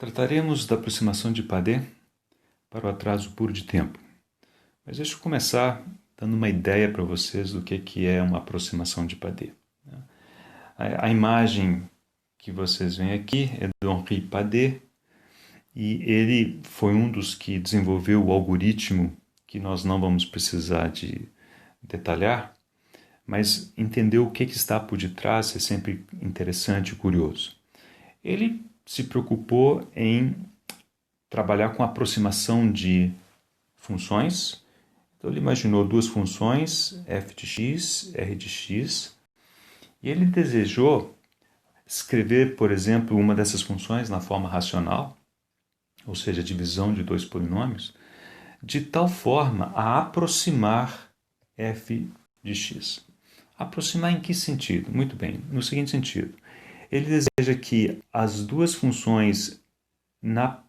Trataremos da aproximação de Padé para o atraso puro de tempo. Mas deixa eu começar dando uma ideia para vocês do que é uma aproximação de Padé. A imagem que vocês veem aqui é do Henri Padé, e ele foi um dos que desenvolveu o algoritmo que nós não vamos precisar de detalhar, mas entender o que está por detrás é sempre interessante e curioso. Ele se preocupou em trabalhar com aproximação de funções. Então ele imaginou duas funções, f de x, r de x, e ele desejou escrever, por exemplo, uma dessas funções na forma racional, ou seja, a divisão de dois polinômios, de tal forma a aproximar f de x. Aproximar em que sentido? Muito bem, no seguinte sentido. Ele deseja que as duas funções na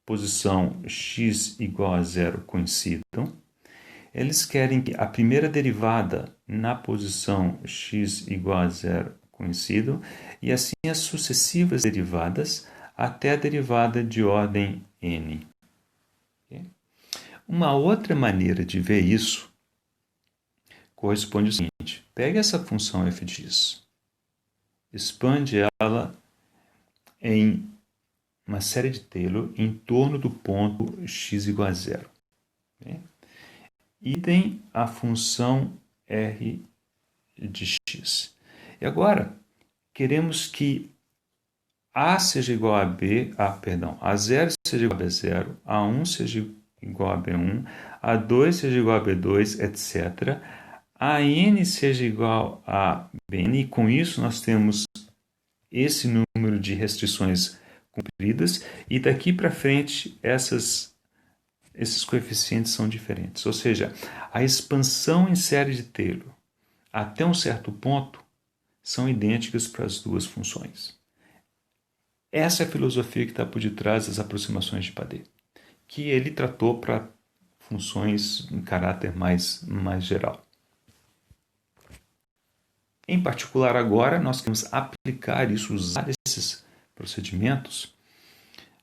posição x igual a zero coincidam. Eles querem que a primeira derivada na posição x igual a zero coincidam e assim as sucessivas derivadas até a derivada de ordem n. Okay? Uma outra maneira de ver isso corresponde ao seguinte: pegue essa função f de x, expande ela em uma série de Taylor em torno do ponto x igual a zero. Okay? Idem a função r de x. E agora, queremos que a seja igual a b, a0 seja igual a b0, a1 seja igual a b1, a2 seja igual a b2, etc. A n seja igual a bn, e com isso nós temos esse número de restrições cumpridas, e daqui para frente esses coeficientes são diferentes. Ou seja, a expansão em série de Taylor até um certo ponto são idênticas para as duas funções. Essa é a filosofia que está por detrás das aproximações de Padé, que ele tratou para funções em caráter mais geral. Em particular, agora, nós queremos aplicar isso, usar esses procedimentos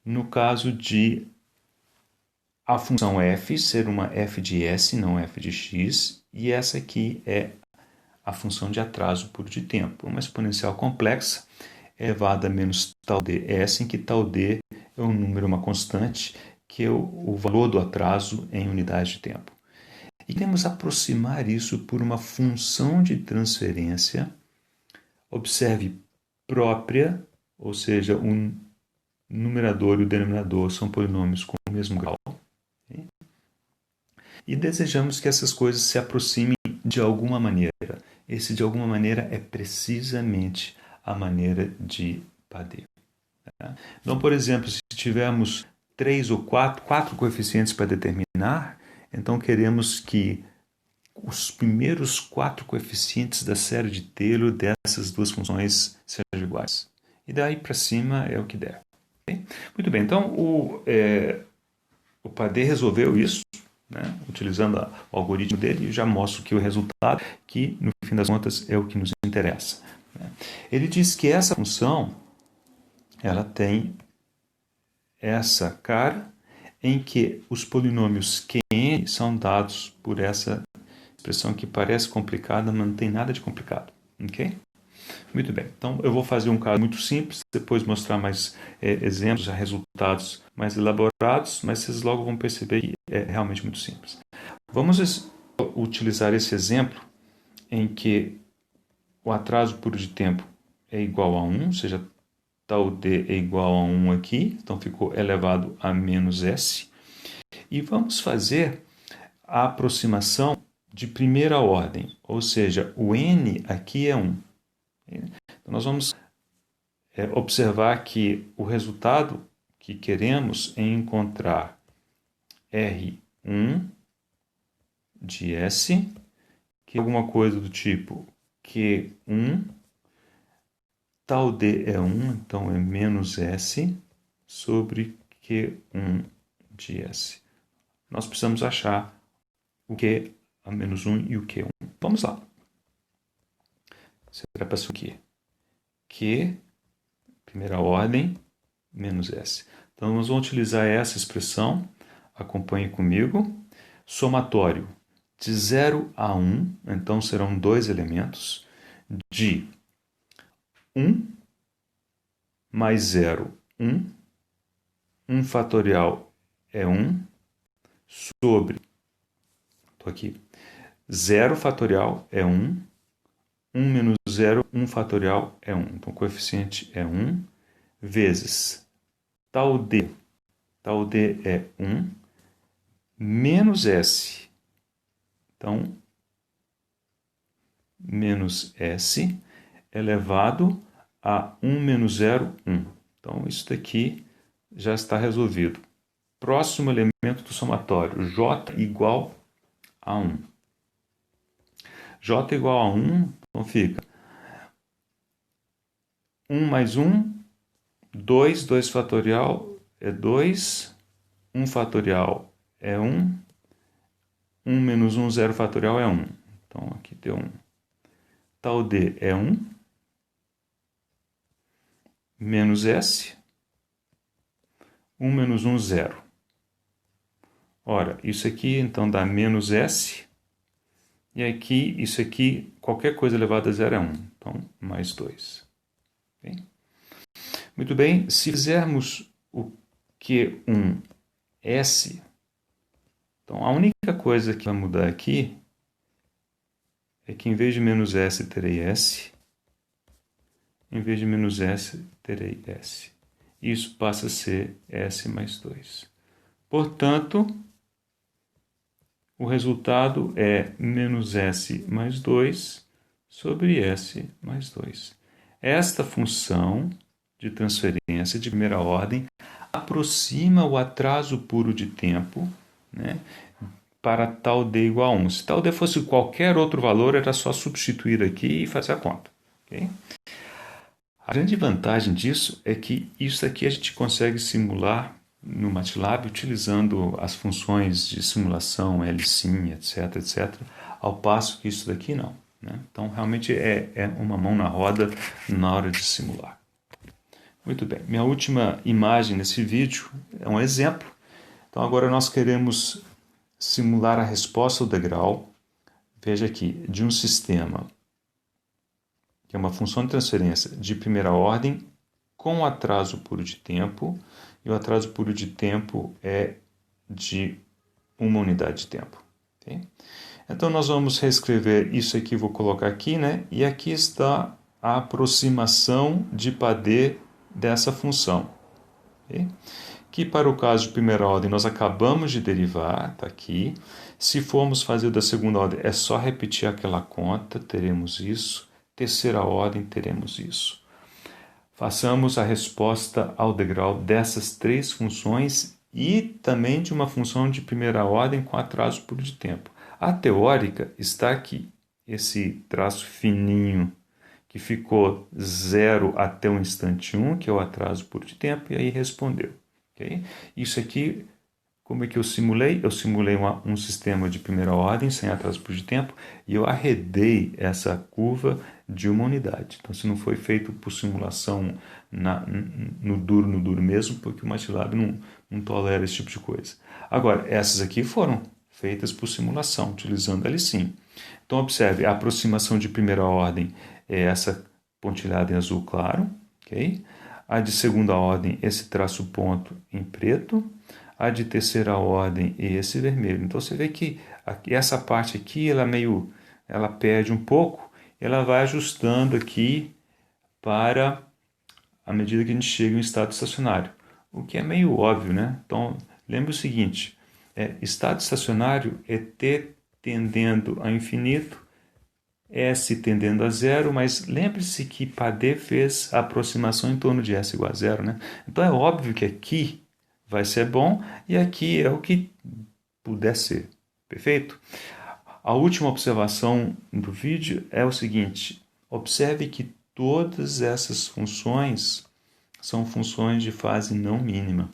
no caso de a função f ser uma f de s, não f de x, e essa aqui é a função de atraso puro de tempo, uma exponencial complexa elevada a menos tal ds, em que tal d é um número, uma constante, que é o valor do atraso em unidade de tempo. E queremos aproximar isso por uma função de transferência, observe, própria, ou seja, o numerador e o denominador são polinômios com o mesmo grau. Okay? E desejamos que essas coisas se aproximem de alguma maneira. Esse de alguma maneira é precisamente a maneira de Padé. Tá? Então, por exemplo, se tivermos 3 ou 4 coeficientes para determinar, então queremos que os primeiros 4 coeficientes da série de Taylor dessas duas funções sejam iguais. E daí para cima é o que der. Okay? Muito bem, então o Padé resolveu isso, né, utilizando o algoritmo dele, e já mostro que o resultado, que no fim das contas é o que nos interessa. Né? Ele diz que essa função ela tem essa cara em que os polinômios Qn são dados por essa expressão que parece complicada, mas não tem nada de complicado. Ok? Muito bem. Então, eu vou fazer um caso muito simples, depois mostrar mais exemplos, resultados mais elaborados, mas vocês logo vão perceber que é realmente muito simples. Vamos utilizar esse exemplo em que o atraso puro de tempo é igual a 1, ou seja, tal d é igual a 1 aqui, então ficou elevado a menos s. E vamos fazer a aproximação de primeira ordem, ou seja, o n aqui é 1. Então, nós vamos observar que o resultado que queremos é encontrar R1 de S, que é alguma coisa do tipo Q1, tal D é 1, então é menos S, sobre Q1 de S. Nós precisamos achar o Q a menos 1 e o Q1. Vamos lá. Será para isso aqui. Q, primeira ordem, menos S. Então, nós vamos utilizar essa expressão, acompanhe comigo. Somatório de 0 a 1, então serão dois elementos, de 1 mais 0, 1. 1 fatorial é 1, sobre, estou aqui, 0 fatorial é 1, 1 menos 0, 1 fatorial é 1. Então, o coeficiente é 1, vezes tal D é 1, menos S. Então, menos S elevado a 1 menos 0, 1. Então, isso daqui já está resolvido. Próximo elemento do somatório, J igual a 1. J igual a 1, então fica 1 mais 1, 2, 2 fatorial é 2, 1 fatorial é 1, 1 menos 1, 0 fatorial é 1. Então, aqui deu 1. Tal D é 1, menos S, 1 menos 1, 0. Ora, isso aqui então dá menos S, e aqui, isso aqui, qualquer coisa elevada a 0 é 1. Então, mais 2. Okay? Muito bem, se fizermos o Q1S, então a única coisa que vai mudar aqui é que em vez de menos S, terei S. Em vez de menos S, terei S. Isso passa a ser S mais 2. Portanto, o resultado é menos S mais 2 sobre S mais 2. Esta função de transferência de primeira ordem aproxima o atraso puro de tempo, né, para tal D igual a 1. Se tal D fosse qualquer outro valor, era só substituir aqui e fazer a conta. Okay? A grande vantagem disso é que isso aqui a gente consegue simular no MATLAB utilizando as funções de simulação, LSIM, etc, etc, ao passo que isso daqui não. Né? Então, realmente é uma mão na roda na hora de simular. Muito bem, minha última imagem nesse vídeo é um exemplo. Então, agora nós queremos simular a resposta ao degrau, veja aqui, de um sistema que é uma função de transferência de primeira ordem com atraso puro de tempo, e o atraso puro de tempo é de uma unidade de tempo. Okay? Então, nós vamos reescrever isso aqui, vou colocar aqui, né? E aqui está a aproximação de Padé dessa função. Okay? Que para o caso de primeira ordem nós acabamos de derivar, está aqui. Se formos fazer da segunda ordem, é só repetir aquela conta, teremos isso. Terceira ordem, teremos isso. Façamos a resposta ao degrau dessas três funções e também de uma função de primeira ordem com atraso puro de tempo. A teórica está aqui, esse traço fininho que ficou 0 até o instante 1, que é o atraso puro de tempo, e aí respondeu. Okay? Isso aqui, como é que eu simulei? Eu simulei um sistema de primeira ordem, sem atraso puro de tempo, e eu arredei essa curva de uma unidade. Então, se não foi feito por simulação no duro mesmo, porque o MATLAB não tolera esse tipo de coisa. Agora, essas aqui foram feitas por simulação, utilizando LSIM. Então, observe, a aproximação de primeira ordem é essa pontilhada em azul claro, ok? A de segunda ordem, esse traço ponto em preto. A de terceira ordem, esse vermelho. Então, você vê que essa parte aqui, ela perde um pouco, ela vai ajustando aqui para a medida que a gente chega em estado estacionário, o que é meio óbvio, né? Então, lembre o seguinte, estado estacionário é T tendendo a infinito, S tendendo a zero, mas lembre-se que Padé fez a aproximação em torno de S igual a zero, né? Então, é óbvio que aqui vai ser bom e aqui é o que puder ser, perfeito? A última observação do vídeo é o seguinte, observe que todas essas funções são funções de fase não mínima,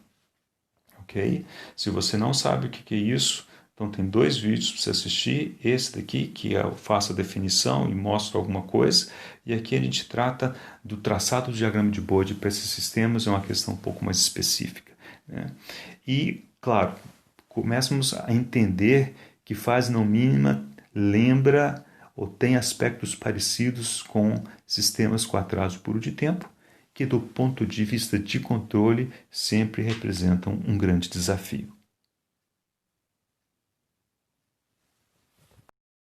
ok? Se você não sabe o que é isso, Então tem 2 vídeos para você assistir, esse daqui que eu faço a definição e mostro alguma coisa, e aqui a gente trata do traçado do diagrama de Bode para esses sistemas, é uma questão um pouco mais específica, né? E, claro, começamos a entender que fase não mínima lembra ou tem aspectos parecidos com sistemas com atraso puro de tempo, que do ponto de vista de controle sempre representam um grande desafio.